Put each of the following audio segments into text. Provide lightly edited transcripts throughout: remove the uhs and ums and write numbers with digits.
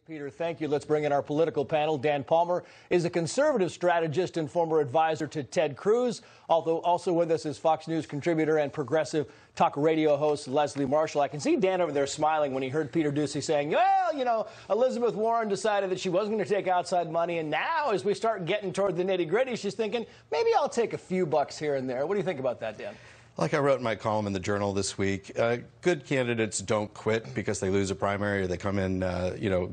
Peter, thank you. Let's bring in our political panel. Dan Palmer is a conservative strategist and former advisor to Ted Cruz. Although also with us is Fox News contributor and progressive talk radio host Leslie Marshall. I can see Dan over there smiling when he heard Peter Doocy saying, well, you know, Elizabeth Warren decided that she wasn't going to take outside money. And now as we start getting toward the nitty gritty, she's thinking, maybe I'll take a few bucks here and there. What do you think about that, Dan? Like I wrote in my column in the Journal this week, good candidates don't quit because they lose a primary or they come in,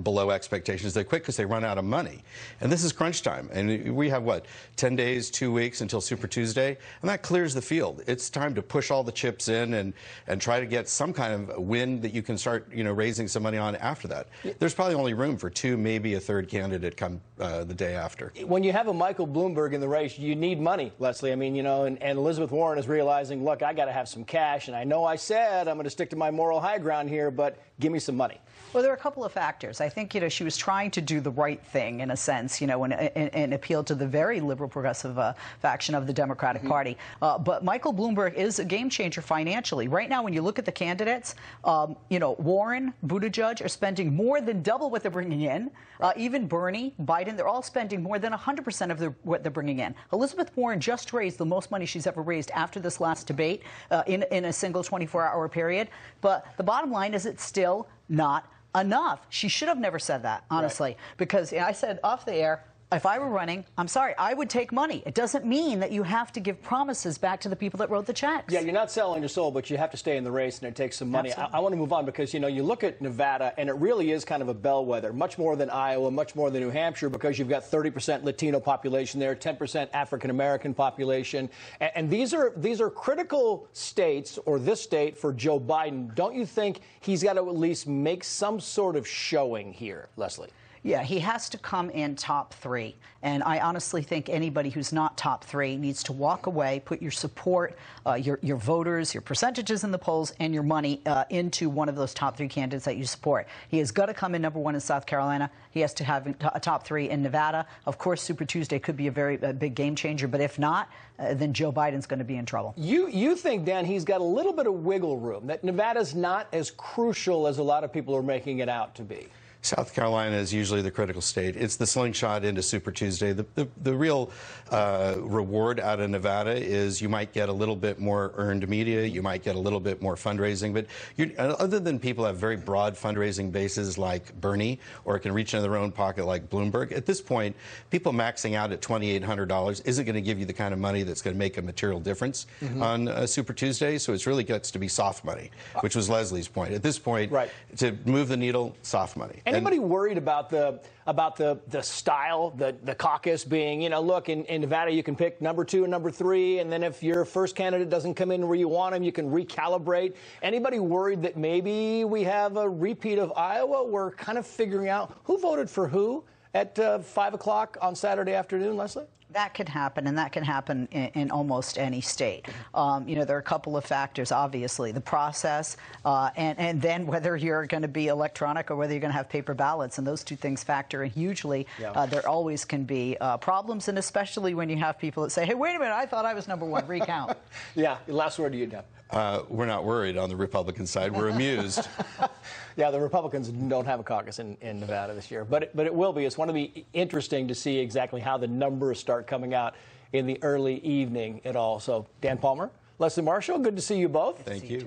below expectations. They quit because they run out of money. And this is crunch time. And we have, 10 days, 2 weeks until Super Tuesday? And that clears the field. It's time to push all the chips in and try to get some kind of win that you can start, raising some money on after that. There's probably only room for two, maybe a third candidate come the day after. When you have a Michael Bloomberg in the race, you need money, Leslie. I mean, and Elizabeth Warren is realizing, look, I got to have some cash, and I know I said I'm going to stick to my moral high ground here, but give me some money. Well, there are a couple of factors. I think, she was trying to do the right thing in a sense, and appeal to the very liberal progressive faction of the Democratic Party. But Michael Bloomberg is a game changer financially. Right now, when you look at the candidates, Warren, Buttigieg are spending more than double what they're bringing in. Even Bernie, Biden, they're all spending more than 100% of what they're bringing in. Elizabeth Warren just raised the most money she's ever raised after this last debate in a single 24-hour period. But the bottom line is it's still not enough. She should have never said that, honestly, right. Because I said off the air, if I were running, I'm sorry, I would take money. It doesn't mean that you have to give promises back to the people that wrote the checks. Yeah, you're not selling your soul, but you have to stay in the race, and it takes some money. I want to move on because, you look at Nevada, and it really is kind of a bellwether, much more than Iowa, much more than New Hampshire, because you've got 30% Latino population there, 10% African-American population. And these are critical states, or this state, for Joe Biden. Don't you think he's got to at least make some sort of showing here, Leslie? Yeah, he has to come in top three. And I honestly think anybody who's not top three needs to walk away, put your support, your voters, your percentages in the polls, and your money into one of those top three candidates that you support. He has got to come in #1 in South Carolina. He has to have a top three in Nevada. Of course, Super Tuesday could be a very big game changer. But if not, then Joe Biden's going to be in trouble. You think, Dan, he's got a little bit of wiggle room, that Nevada's not as crucial as a lot of people are making it out to be? South Carolina is usually the critical state. It's the slingshot into Super Tuesday. The real reward out of Nevada is you might get a little bit more earned media, you might get a little bit more fundraising, but other than people have very broad fundraising bases like Bernie, or can reach into their own pocket like Bloomberg, at this point, people maxing out at $2,800 isn't going to give you the kind of money that's going to make a material difference on Super Tuesday, so it's really gets to be soft money, which was Leslie's point. At this point, right, to move the needle, soft money. Anybody worried about the style, the caucus being, look, in Nevada you can pick #2 and #3, and then if your first candidate doesn't come in where you want him, you can recalibrate. Anybody worried that maybe we have a repeat of Iowa? We're kind of figuring out who voted for who at 5 o'clock on Saturday afternoon, Leslie? That could happen, and that can happen in almost any state. There are a couple of factors, obviously. The process, and then whether you're going to be electronic or whether you're going to have paper ballots, and those two things factor in hugely. Yeah. There always can be problems, and especially when you have people that say, hey, wait a minute, I thought I was #1, recount. Yeah, last word to you, Dan. We're not worried on the Republican side. We're amused. Yeah, the Republicans don't have a caucus in Nevada this year, but it will be. It's going to be interesting to see exactly how the numbers start coming out in the early evening at all. So, Dan Palmer, Leslie Marshall, good to see you both. Thank you.